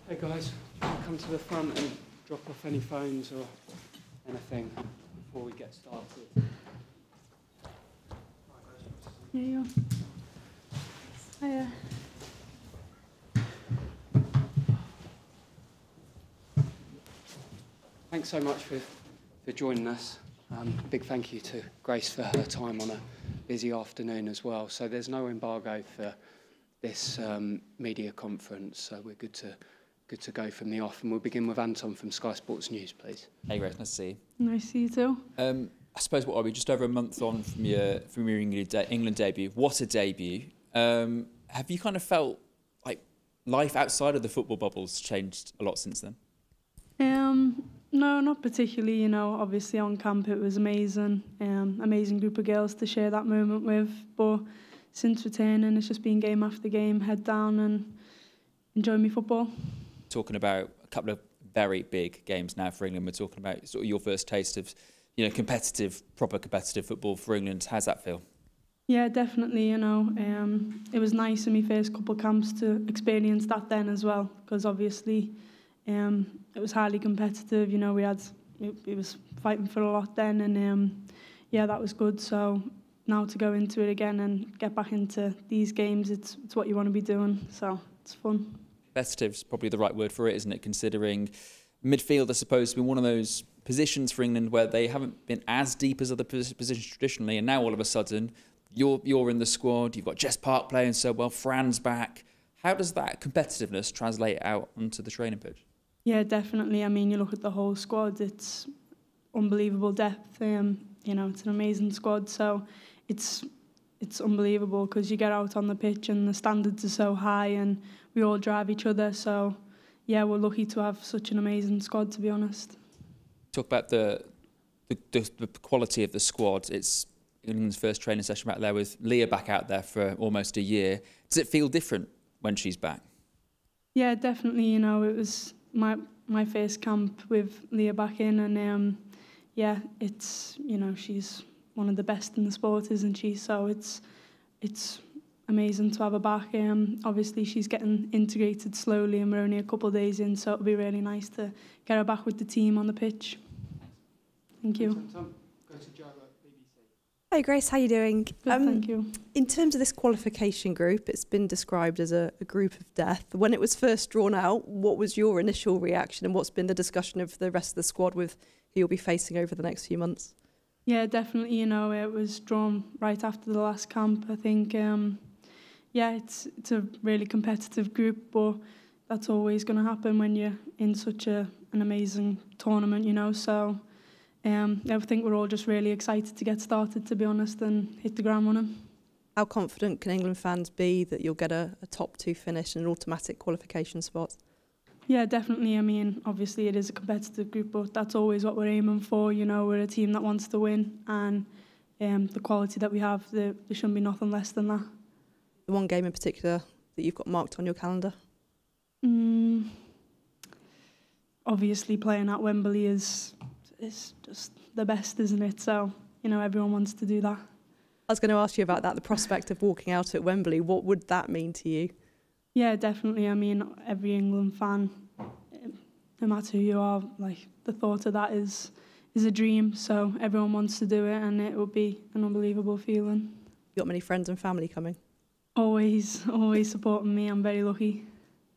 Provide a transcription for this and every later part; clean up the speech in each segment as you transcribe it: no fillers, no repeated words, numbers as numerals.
Hey guys, come to the front and drop off any phones or anything before we get started. Here you go. Hiya. Thanks so much for joining us. Big thank you to Grace for her time on a busy afternoon as well. So there's no embargo for this media conference, so we're good to go from the off. And we'll begin with Anton from Sky Sports News, please. Hey Grace, nice to see you. Nice to see you too. I suppose, what are we, just over a month on from your England debut? What a debut. Have you kind of felt like life outside of the football bubble's changed a lot since then? No, not particularly. You know, obviously on camp it was amazing. Amazing group of girls to share that moment with. But since returning, it's just been game after game, head down and enjoy my football. Talking about a couple of very big games now for England. We're talking about sort of your first taste of, you know, proper competitive football for England. How's that feel? Yeah, definitely. You know, it was nice in my first couple of camps to experience that then as well, because obviously it was highly competitive. You know, it was fighting for a lot then, and yeah, that was good. So now to go into it again and get back into these games, it's what you want to be doing. So it's fun. Competitive's probably the right word for it, isn't it? Considering midfield, I suppose, has been one of those positions for England where they haven't been as deep as other positions traditionally, and now all of a sudden you're in the squad. You've got Jess Park playing so well, Fran's back. How does that competitiveness translate out onto the training pitch? Yeah, definitely. I mean, you look at the whole squad, it's unbelievable depth. You know, it's an amazing squad. So it's unbelievable because you get out on the pitch and the standards are so high and we all drive each other. So, yeah, we're lucky to have such an amazing squad, to be honest. Talk about the quality of the squad. It's England's first training session back there with Leah back out there for almost a year. Does it feel different when she's back? Yeah, definitely. You know, it was my first camp with Leah back in, and yeah, it's, you know, she's one of the best in the sport, isn't she? So it's amazing to have her back. Obviously she's getting integrated slowly and we're only a couple of days in, so it'll be really nice to get her back with the team on the pitch. Thank you. Hi Grace, how are you doing? Good, thank you. In terms of this qualification group, it's been described as a group of death. When it was first drawn out, what was your initial reaction and what's been the discussion of the rest of the squad with who you'll be facing over the next few months? Yeah, definitely. You know, it was drawn right after the last camp. I think, yeah, it's a really competitive group, but that's always going to happen when you're in such an amazing tournament, you know. So I think we're all just really excited to get started, to be honest, and hit the ground running. How confident can England fans be that you'll get a top 2 finish and an automatic qualification spot? Yeah, definitely. I mean, obviously it is a competitive group, but that's always what we're aiming for. You know, we're a team that wants to win, and the quality that we have, there shouldn't be nothing less than that. The one game in particular that you've got marked on your calendar? Obviously playing at Wembley is just the best, isn't it? So, you know, everyone wants to do that. I was going to ask you about that, the prospect of walking out at Wembley. What would that mean to you? Yeah, definitely. I mean, every England fan, no matter who you are, like, the thought of that is a dream. So everyone wants to do it, and it would be an unbelievable feeling. You got many friends and family coming? Always supporting me. I'm very lucky.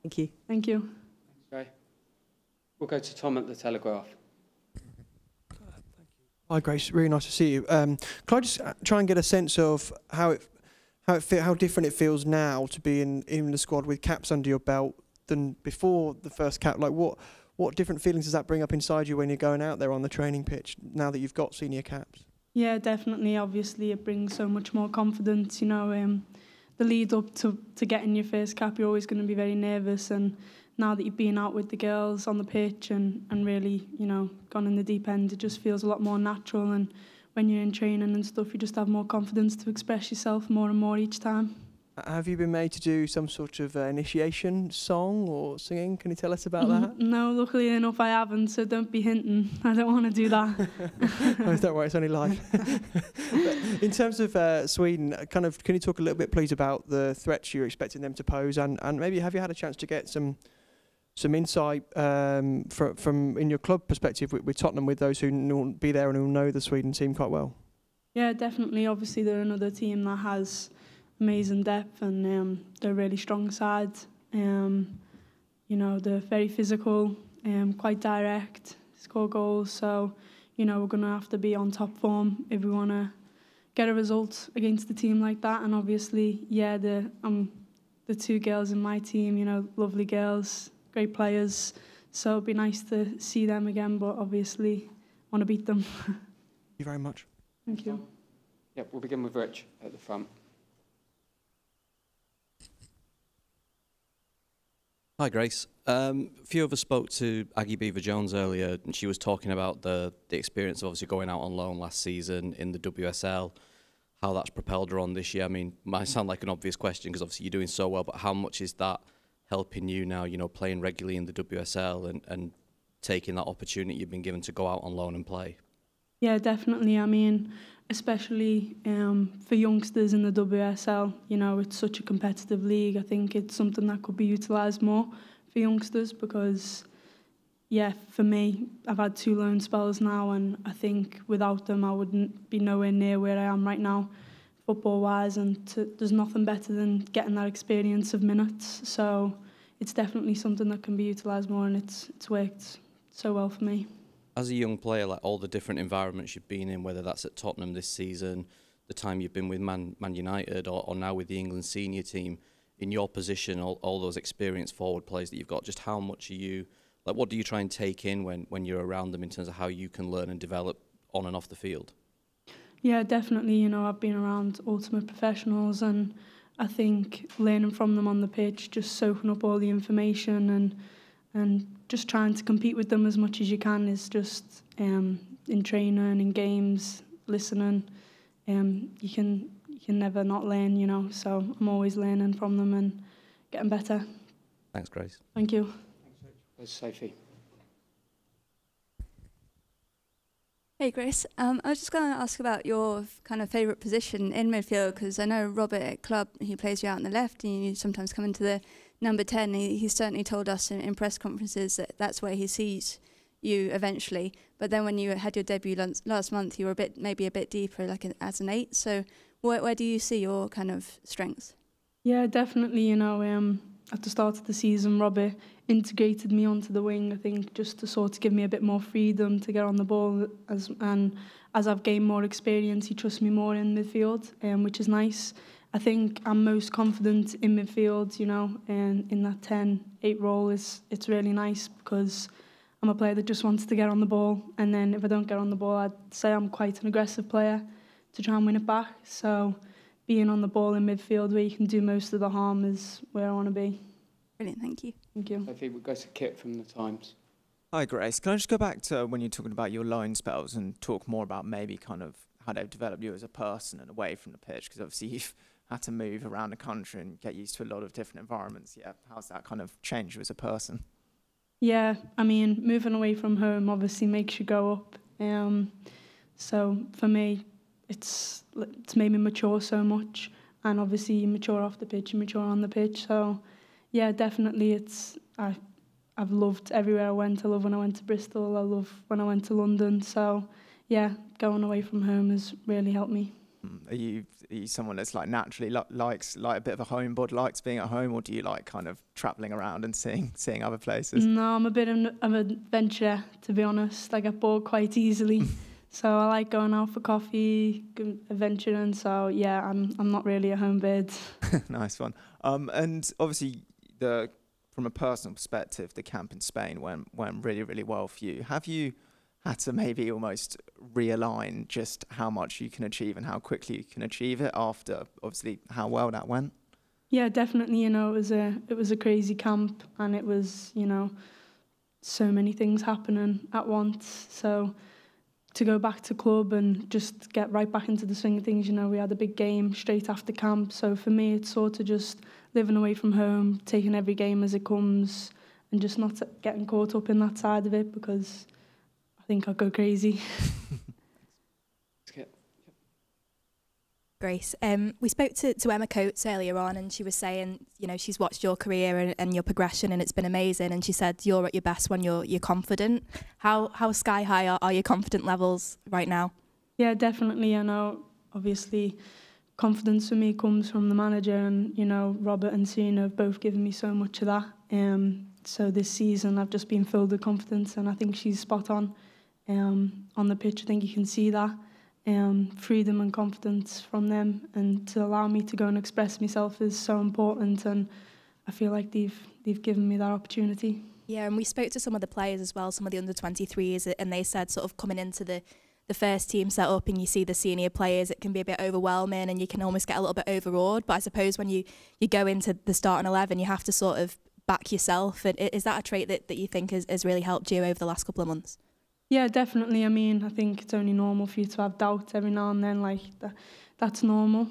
Thank you. Thank you. Thanks, Ray. We'll go to Tom at the Telegraph. Hi Grace, really nice to see you. Can I just try and get a sense of how different it feels now to be in the squad with caps under your belt than before the first cap? Like what different feelings does that bring up inside you when you're going out there on the training pitch now that you've got senior caps? Yeah, definitely. Obviously, it brings so much more confidence. You know, the lead up to getting your first cap, you're always going to be very nervous, and now that you've been out with the girls on the pitch and really, you know, gone in the deep end, it just feels a lot more natural. And when you're in training and stuff, you just have more confidence to express yourself more and more each time. Have you been made to do some sort of initiation song or singing? Can you tell us about that? No, luckily enough I haven't, so don't be hinting. I don't want to do that. Oh, don't worry, it's only live. In terms of Sweden, can you talk a little bit, please, about the threats you're expecting them to pose, and maybe have you had a chance to get some some insight from in your club perspective with Tottenham, with those who will be there and who know the Sweden team quite well? Yeah, definitely. Obviously, they're another team that has amazing depth, and they're a really strong side. You know, they're very physical, quite direct, score goals. So, you know, we're going to have to be on top form if we want to get a result against a team like that. And obviously, yeah, the 2 girls in my team, you know, lovely girls, great players. So it'd be nice to see them again, but obviously want to beat them. Thank you very much. Thank you. Yep, we'll begin with Rich at the front. Hi, Grace. A few of us spoke to Aggie Beaver-Jones earlier, and she was talking about the experience of obviously going out on loan last season in the WSL, how that's propelled her on this year. I mean, might sound like an obvious question because obviously you're doing so well, but how much is that helping you now, you know, playing regularly in the WSL and taking that opportunity you've been given to go out on loan and play? Yeah, definitely. I mean, especially for youngsters in the WSL, you know, it's such a competitive league. I think it's something that could be utilised more for youngsters because, yeah, for me, I've had 2 loan spells now, and I think without them I wouldn't be nowhere near where I am right now, football-wise, and there's nothing better than getting that experience of minutes. So it's definitely something that can be utilised more, and it's worked so well for me. As a young player, like all the different environments you've been in, whether that's at Tottenham this season, the time you've been with Man United, or now with the England senior team, in your position, all those experienced forward players that you've got, just how much are you, like what do you try and take in when you're around them in terms of how you can learn and develop on and off the field? Yeah, definitely. You know, I've been around ultimate professionals, and I think learning from them on the pitch, just soaking up all the information and just trying to compete with them as much as you can is just in training, in games, listening. You can never not learn, you know. So I'm always learning from them and getting better. Thanks, Grace. Thank you. Thanks, Rich. Where's Sophie? Hey Grace, I was just going to ask about your kind of favourite position in midfield, because I know Robert at club, he plays you out on the left and you sometimes come into the number 10. He certainly told us in press conferences that that's where he sees you eventually. But then when you had your debut last month, you were maybe a bit deeper, like as an 8. So where do you see your kind of strengths? Yeah, definitely. You know, at the start of the season, Robert integrated me onto the wing, I think, just to sort of give me a bit more freedom to get on the ball. And as I've gained more experience, he trusts me more in midfield, which is nice. I think I'm most confident in midfield, you know, and in that 10-8 role it's really nice because I'm a player that just wants to get on the ball, and then if I don't get on the ball, I'd say I'm quite an aggressive player to try and win it back. So being on the ball in midfield where you can do most of the harm is where I want to be. Brilliant, thank you. Thank you. Sophie, we'll go to Kit from the Times. Hi Grace, can I just go back to when you're talking about your loan spells and talk more about maybe kind of how they've developed you as a person and away from the pitch, because obviously you've had to move around the country and get used to a lot of different environments. Yeah, how's that kind of changed you as a person? Yeah, I mean, moving away from home obviously makes you go up. So for me, it's made me mature so much, and obviously you mature off the pitch, you mature on the pitch. So yeah, definitely I've loved everywhere I went. I love when I went to Bristol, I love when I went to London. So yeah, going away from home has really helped me. Are you someone that's like naturally likes like a bit of a homebody, likes being at home, or do you like kind of travelling around and seeing other places? No, I'm a bit of an adventurer, to be honest. I get bored quite easily. So I like going out for coffee, adventuring. So yeah, I'm not really a home bird. Nice one. And obviously from a personal perspective, the camp in Spain went really, really well for you. Have you had to maybe almost realign just how much you can achieve and how quickly you can achieve it after obviously how well that went? Yeah, definitely. You know, it was a crazy camp, and it was, you know, so many things happening at once. So to go back to club and just get right back into the swing of things, you know, we had a big game straight after camp. So for me, it's sort of just living away from home, taking every game as it comes, and just not getting caught up in that side of it, because I think I'll go crazy. Grace, we spoke to Emma Coates earlier on, and she was saying, you know, she's watched your career and your progression, and it's been amazing. And she said you're at your best when you're confident. How sky high are your confident levels right now? Yeah, definitely. I know, obviously, confidence for me comes from the manager, and you know, Robert and Sina have both given me so much of that. So this season, I've just been filled with confidence, and I think she's spot on the pitch. I think you can see that. Freedom and confidence from them, and to allow me to go and express myself is so important, and I feel like they've given me that opportunity. Yeah, and we spoke to some of the players as well, some of the under-23s, and they said sort of coming into the first team set up and you see the senior players, it can be a bit overwhelming and you can almost get a little bit overawed. But I suppose when you go into the starting 11, you have to sort of back yourself. And is that a trait that you think has really helped you over the last couple of months? Yeah, definitely. I mean, I think it's only normal for you to have doubts every now and then, like that's normal.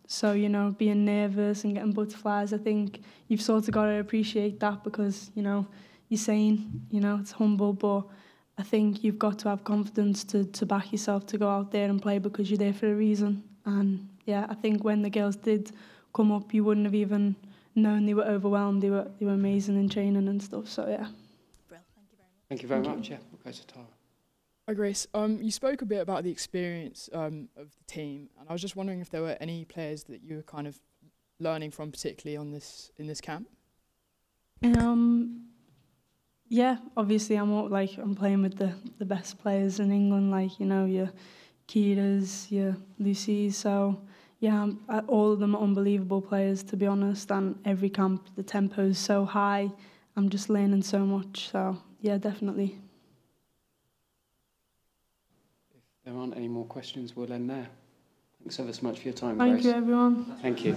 So, you know, being nervous and getting butterflies, I think you've sort of got to appreciate that because, you know, you're saying, you know, it's humble, but I think you've got to have confidence to back yourself to go out there and play because you're there for a reason. And yeah, I think when the girls did come up, you wouldn't have even known they were overwhelmed. They were amazing in training and stuff. So yeah. Thank you very much. Yeah, we'll go to Tara. Hi Grace, you spoke a bit about the experience of the team, and I was just wondering if there were any players that you were kind of learning from, particularly in this camp. Yeah, obviously I'm playing with the best players in England, like, you know, your Kiras, your Lucy's. So yeah, all of them are unbelievable players, to be honest. And every camp, the tempo is so high. I'm just learning so much. So yeah, definitely. If there aren't any more questions, we'll end there. Thanks ever so much for your time, Thank Grace. you, everyone. Thank you.